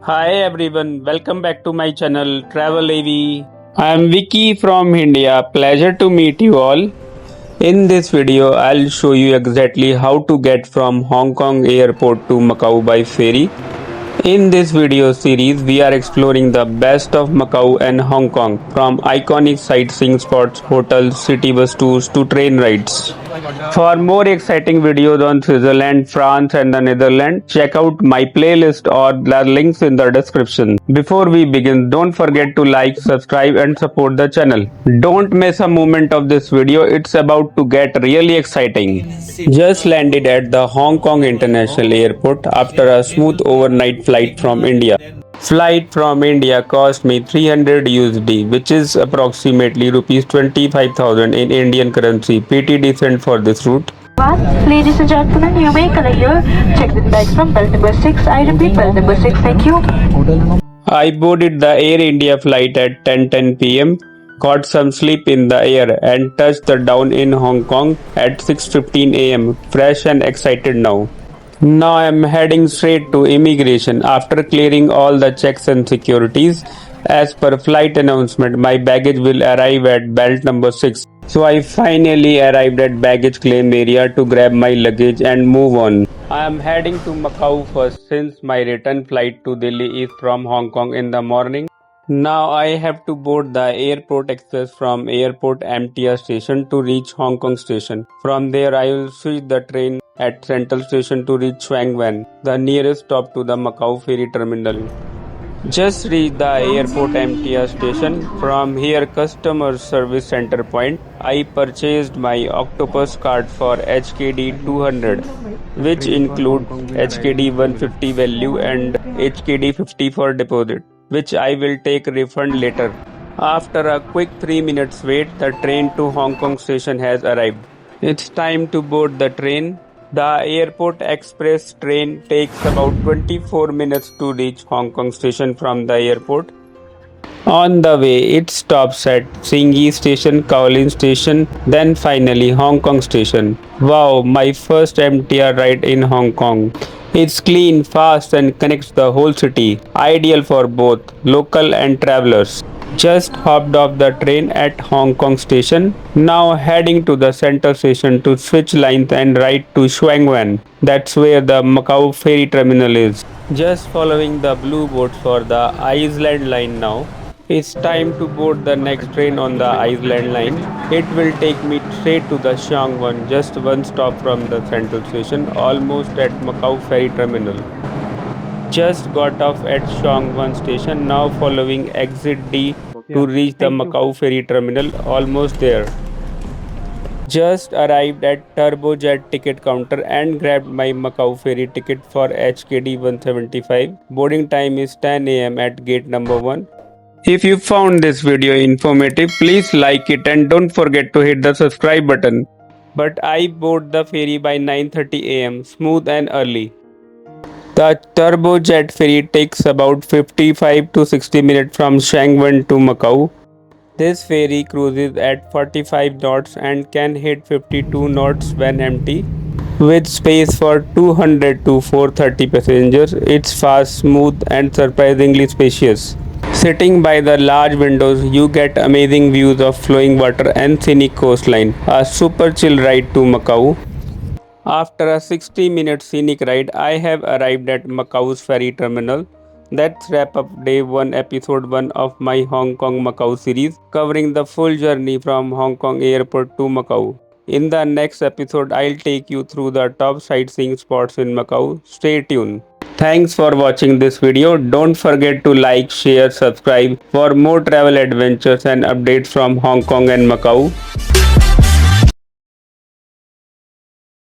Hi everyone, welcome back to my channel travelav. I am Vicky from India. Pleasure to meet you all. In this video, I'll show you exactly how to get from Hong Kong airport to Macau by ferry. In this video series, we are exploring the best of Macau and Hong Kong, from iconic sightseeing spots, hotels, city bus tours to train rides. For more exciting videos on Switzerland, France and the Netherlands, check out my playlist or the links in the description. Before we begin, don't forget to like, subscribe and support the channel. Don't miss a moment of this video, it's about to get really exciting. Just landed at the Hong Kong International Airport after a smooth overnight flight from India. Flight from India cost me 300 USD, which is approximately rupees 25,000 in Indian currency. Pretty decent for this route. Ladies and gentlemen, you may collect your checked-in bags from belt number 6. I repeat, belt number 6. Thank you. I boarded the Air India flight at 10:10 p.m. Got some sleep in the air and touched the down in Hong Kong at 6:15 a.m. Fresh and excited now. Now I am heading straight to immigration after clearing all the checks and securities. As per flight announcement, my baggage will arrive at belt number 6. So I finally arrived at baggage claim area to grab my luggage and move on. I am heading to Macau first since my return flight to Delhi is from Hong Kong in the morning. Now I have to board the airport express from airport MTR station to reach Hong Kong station. From there I will switch the train at Central Station to reach Sheung Wan, the nearest stop to the Macau Ferry Terminal. Just reached the airport MTR station. From here customer service center point, I purchased my Octopus Card for HKD 200, which include HKD 150 value and HKD 50 for deposit, which I will take refund later. After a quick 3 minutes wait, the train to Hong Kong station has arrived. It's time to board the train. The airport express train takes about 24 minutes to reach Hong Kong station from the airport. On the way, it stops at Singhi Station, Kowloon Station, then finally Hong Kong Station. Wow, my first MTR ride in Hong Kong. It's clean, fast and connects the whole city, ideal for both local and travelers. Just hopped off the train at Hong Kong Station. Now heading to the Central Station to switch lines and ride to Sheung Wan. That's where the Macau Ferry Terminal is. Just following the blue boards for the Island line now. It's time to board the next train on the Island line. It will take me straight to the Sheung Wan, just one stop from the Central Station, almost at Macau Ferry Terminal. Just got off at Sheung Wan station, now following exit D to reach the Macau Ferry Terminal, almost there. Just arrived at TurboJET ticket counter and grabbed my Macau Ferry ticket for HKD 175. Boarding time is 10 am at gate number 1. If you found this video informative, please like it and don't forget to hit the subscribe button. But I board the ferry by 9:30 am, smooth and early. The TurboJET ferry takes about 55 to 60 minutes from Sheung Wan to Macau. This ferry cruises at 45 knots and can hit 52 knots when empty. With space for 200 to 430 passengers, it's fast, smooth and surprisingly spacious. Sitting by the large windows, you get amazing views of flowing water and scenic coastline. A super chill ride to Macau. After a 60-minute scenic ride, I have arrived at Macau's ferry terminal. Let's wrap up day 1 episode 1 of my Hong Kong Macau series, covering the full journey from Hong Kong airport to Macau. In the next episode, I'll take you through the top sightseeing spots in Macau. Stay tuned. Thanks for watching this video. Don't forget to like, share, subscribe for more travel adventures and updates from Hong Kong and Macau.